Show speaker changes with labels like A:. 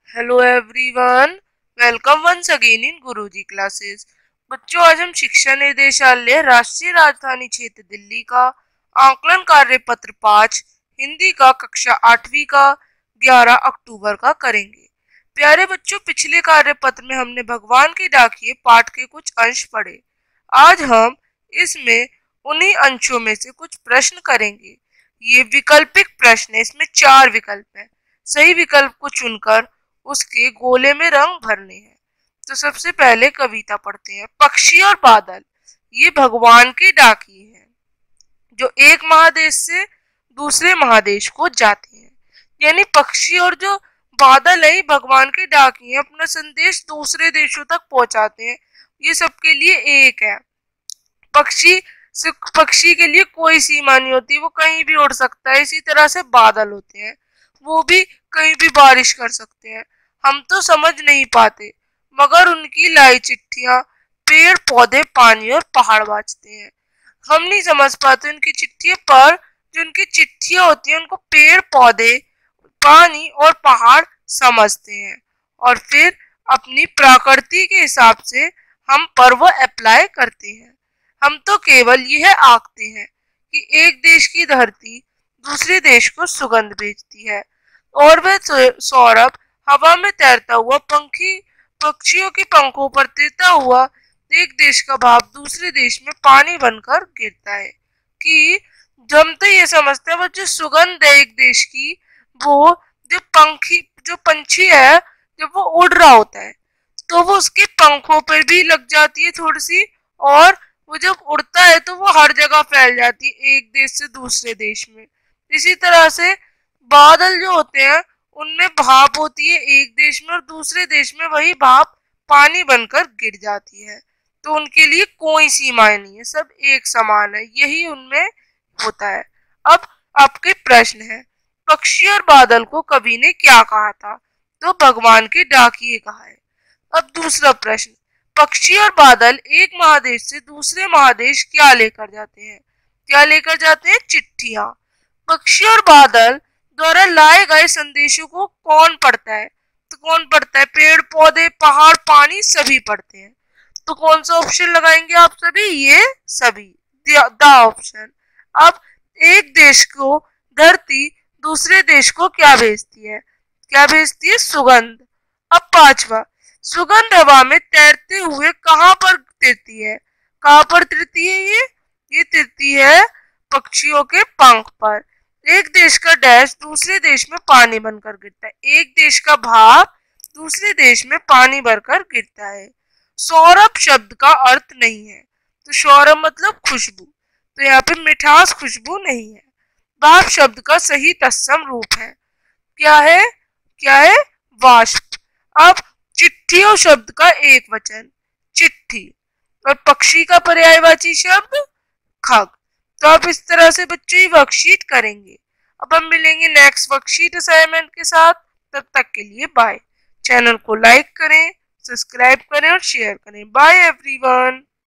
A: Hello everyone, welcome once again in Guruji classes. बच्चों, आज हम शिक्षा निदेशालय राष्ट्रीय राजधानी क्षेत्र दिल्ली का आंकलन कार्य पत्र 5 हिंदी का कक्षा 8वीं का 11 अक्टूबर का करेंगे। प्यारे बच्चों, पिछले कार्य पत्र में हमने भगवान के डाकिए पाठ के कुछ अंश पढ़े। आज हम इसमें उन्हीं अंशों में से कुछ प्रश्न करेंगे। ये विकल्पिक प्रश्न है, इसमें 4 विकल्प हैं। सही विकल्प को चुनकर उसके गोले में रंग भरने हैं। तो सबसे पहले कविता पढ़ते हैं। पक्षी और बादल ये भगवान के डाकिए हैं जो एक महादेश से दूसरे महादेश को जाते हैं। यानी पक्षी और जो बादल है भगवान के डाकिए हैं, अपना संदेश दूसरे देशों तक पहुंचाते हैं। ये सबके लिए एक है। पक्षी पक्षी के लिए कोई सीमा नहीं होती, वो कहीं भी उड़ सकता है। इसी तरह से बादल होते हैं, वो भी कहीं भी बारिश कर सकते हैं। हम तो समझ नहीं पाते, मगर उनकी लाई चिट्ठियां पेड़ पौधे पानी और पहाड़ बाँचते हैं। हम नहीं समझ पाते उनकी चिट्ठियों पर। जो उनकी चिट्ठियां होती हैं उनको पेड़ पौधे पानी और पहाड़ समझते हैं और फिर अपनी प्रकृति के हिसाब से हम पर वो अप्लाई करते हैं। हम तो केवल यह आंकते हैं कि एक देश की धरती दूसरे देश को सुगंध भेजती है और वह सौरभ हवा में तैरता हुआ पक्षियों के पंखों पर तैरता हुआ एक देश का भाप दूसरे देश में पानी बनकर गिरता है। कि हम तो ये समझते हैं वो जो सुगंध है एक देश की, वो जो पंछी है जब वो उड़ रहा होता है तो वो उसके पंखों पर भी लग जाती है थोड़ी सी, और वो जब उड़ता है तो वो हर जगह फैल जाती है एक देश से दूसरे देश में। इसी तरह से बादल जो होते हैं उनमें भाप होती है एक देश में और दूसरे देश में वही भाप पानी बनकर गिर जाती है। तो उनके लिए कोई सीमाएं नहीं है, सब एक समान है, यही उनमें होता है। अब आपके प्रश्न है, पक्षी और बादल को कवि ने क्या कहा था? तो भगवान के डाकिए कहा है। अब दूसरा प्रश्न, पक्षी और बादल एक महादेश से दूसरे महादेश क्या लेकर जाते हैं? क्या लेकर जाते हैं? चिट्ठियां। पक्षी और बादल द्वारा लाए गए संदेशों को कौन पढ़ता है? तो कौन पढ़ता है? पेड़ पौधे पहाड़ पानी सभी पढ़ते हैं। तो कौन सा ऑप्शन लगाएंगे आप सभी? ये सभी, द ऑप्शन। अब एक देश को धरती दूसरे देश को क्या भेजती है? क्या भेजती है? सुगंध। अब पांचवा, सुगंध हवा में तैरते हुए कहां पर तिरती है? कहां पर तिरती है ये तिरती है पक्षियों के पंख पर। एक देश का डैश दूसरे देश में पानी बनकर गिरता है। एक देश का भाप दूसरे देश में पानी भरकर गिरता है। सौरभ शब्द का अर्थ नहीं है, तो सौरभ मतलब खुशबू, तो यहाँ पे मिठास खुशबू नहीं है। भाप शब्द का सही तत्सम रूप है, क्या है? क्या है? वाष्प। अब चिट्ठियों शब्द का एक वचन चिट्ठी और पक्षी का पर्यायवाची शब्द खग। तो आप इस तरह से बच्चों ये वर्कशीट करेंगे। अब हम मिलेंगे नेक्स्ट वर्कशीट असाइनमेंट के साथ। तब तक के लिए बाय। चैनल को लाइक करें, सब्सक्राइब करें और शेयर करें। Bye everyone.